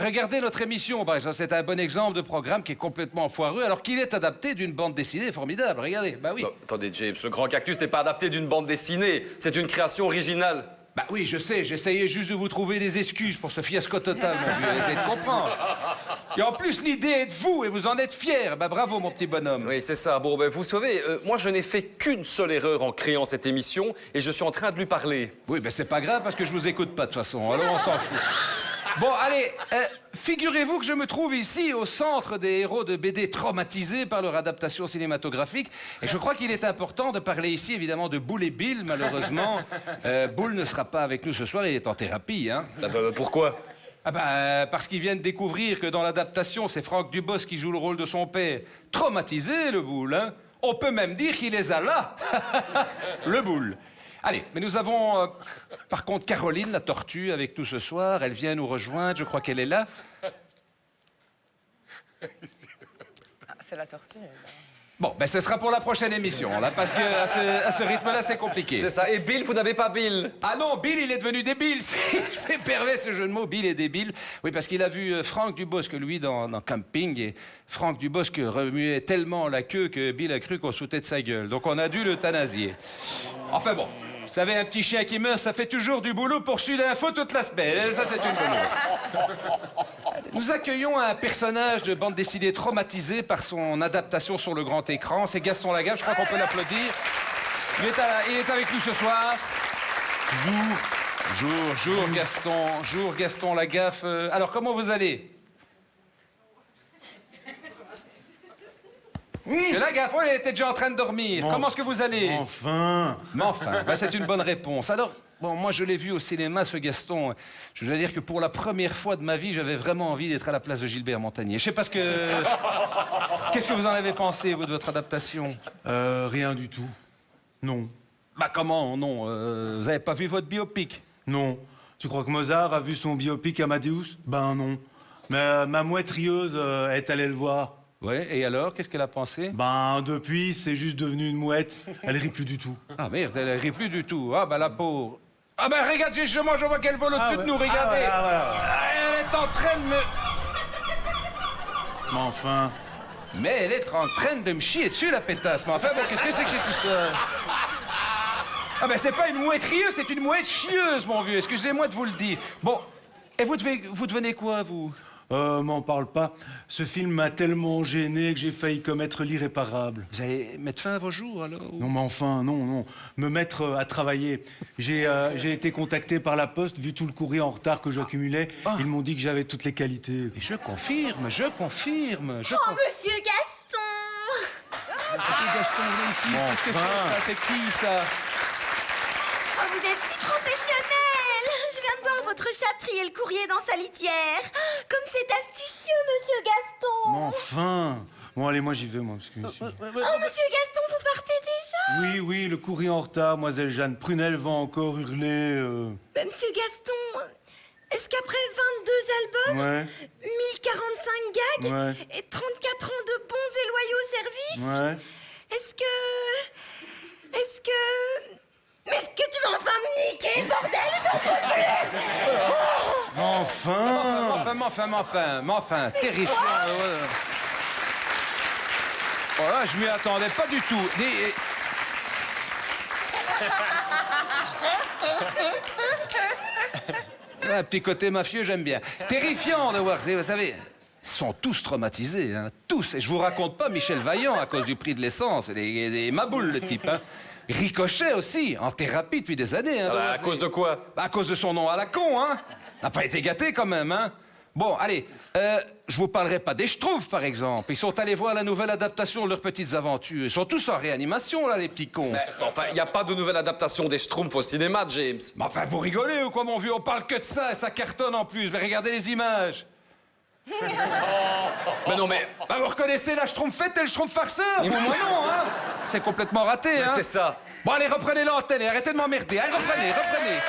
regardez notre émission, par exemple. C'est un bon exemple de programme qui est complètement foireux, alors qu'il est adapté d'une bande dessinée formidable. Regardez, bah oui. Non, attendez, James, le Grand Cactus n'est pas adapté d'une bande dessinée. C'est une création originale. Bah oui, je sais, j'essayais juste de vous trouver des excuses pour ce fiasco total, mon vieux. Essayez de comprendre. Et en plus, l'idée est de vous, et vous en êtes fiers. Bah bravo, mon petit bonhomme. Oui, c'est ça. Bon, ben, vous savez, moi, je n'ai fait qu'une seule erreur en créant cette émission, et je suis en train de lui parler. Oui, ben c'est pas grave, parce que je vous écoute pas, de toute façon. Alors, on s'en fout. Bon, allez, figurez-vous que je me trouve ici, au centre des héros de BD traumatisés par leur adaptation cinématographique. Et je crois qu'il est important de parler ici, évidemment, de Boule et Bill, malheureusement. Boule ne sera pas avec nous ce soir, il est en thérapie, hein. Ah, bah, pourquoi? Ah ben, parce qu'ils viennent découvrir que dans l'adaptation, c'est Franck Dubosc qui joue le rôle de son père. Traumatisé, le Boule, hein. On peut même dire qu'il les a là. Le Boule. Allez, mais nous avons, par contre, Caroline, la tortue, avec nous ce soir. Elle vient nous rejoindre, je crois qu'elle est là. Ah, c'est la tortue. Bon, ben ce sera pour la prochaine émission, là, parce que à ce rythme-là, c'est compliqué. C'est ça. Et Bill, vous n'avez pas Bill? Ah non, Bill, il est devenu débile. Je fais pervers ce jeu de mots, Bill est débile. Oui, parce qu'il a vu Franck Dubosc, lui, dans Camping, et Franck Dubosc remuait tellement la queue que Bill a cru qu'on sautait de sa gueule. Donc on a dû l'euthanasier. Enfin bon, vous savez, un petit chien qui meurt, ça fait toujours du boulot pour suivre l'info toute la semaine. Ça, c'est une bonne chose. Nous accueillons un personnage de bande dessinée traumatisé par son adaptation sur le grand écran. C'est Gaston Lagaffe, je crois qu'on peut l'applaudir. Il est avec nous ce soir. Jour Gaston Lagaffe. Alors, comment vous allez? Monsieur Lagaffe, oui, il était déjà en train de dormir. Comment est-ce que vous allez? Enfin. Mais enfin, ben, c'est une bonne réponse. Alors, bon, moi, je l'ai vu au cinéma, ce Gaston. Je dois dire que pour la première fois de ma vie, j'avais vraiment envie d'être à la place de Gilbert Montagnier. Je sais pas ce que... Qu'est-ce que vous en avez pensé, vous, de votre adaptation? Rien du tout. Non. Bah comment, non? Vous avez pas vu votre biopic? Non. Tu crois que Mozart a vu son biopic Amadeus? Ben non. Mais ma mouette rieuse est allée le voir. Ouais, et alors, qu'est-ce qu'elle a pensé? Ben depuis, c'est juste devenu une mouette. Elle rit plus du tout. Ah merde, elle rit plus du tout. Ah bah la pauvre. Ah bah regarde, justement, je vois qu'elle vole au-dessus de nous, regardez. Elle est en train de me... Mais enfin... Mais elle est en train de me chier dessus, la pétasse. Mais enfin, bon, qu'est-ce que c'est que cette histoire? Ah ben c'est pas une mouette rieuse, c'est une mouette chieuse, mon vieux. Excusez-moi de vous le dire. Bon, et vous devenez quoi, vous? M'en parle pas. Ce film m'a tellement gêné que j'ai failli commettre l'irréparable. Vous allez mettre fin à vos jours, alors? Non, mais enfin, non. Me mettre à travailler. J'ai été contacté par la Poste, vu tout le courrier en retard que j'accumulais. Ils m'ont dit que j'avais toutes les qualités. Et je confirme. Oh, monsieur Gaston! Petit Gaston, viens ici. Bon, Qu'est-ce que c'est enfin. ça? C'est qui, ça? Oh, vous êtes si professionnel! Je viens de voir votre chat trier le courrier dans sa litière. Comme c'est astucieux, monsieur Gaston! Mais enfin. Bon, allez, moi j'y vais, moi, parce que... Oh, monsieur Gaston, vous partez déjà? Oui, le courrier en retard, Mademoiselle Jeanne Prunelle va encore hurler. Mais monsieur Gaston, est-ce qu'après 22 albums, Ouais, 1045 gags Ouais. et 34 ans de bons et loyaux services, ouais. est-ce que... Mais est-ce que tu vas enfin me niquer, bordel? J'en peux plus! Enfin, terrifiant. Oh là, je m'y attendais pas du tout. Un petit côté mafieux, j'aime bien. Terrifiant de voir, vous savez, ils sont tous traumatisés, hein, tous. Et je vous raconte pas Michel Vaillant à cause du prix de l'essence, des maboules, le type, hein. Ricochet aussi, en thérapie depuis des années. Hein, À cause de quoi? À cause de son nom à la con, hein. N'a pas été gâté quand même, hein. Bon, allez, je vous parlerai pas des Schtroumpfs, par exemple. Ils sont allés voir la nouvelle adaptation de leurs petites aventures. Ils sont tous en réanimation, là, les petits cons. Mais, enfin, il n'y a pas de nouvelle adaptation des Schtroumpfs au cinéma, James. Mais enfin, vous rigolez ou quoi, mon vieux? On parle que de ça et ça cartonne en plus. Mais regardez les images. Mais non, mais... Bah, vous reconnaissez la Schtroumpfette et le Schtroumpf farceur? Moi non, hein. C'est complètement raté, hein. C'est ça. Bon, allez, reprenez l'antenne et arrêtez de m'emmerder. Allez, reprenez.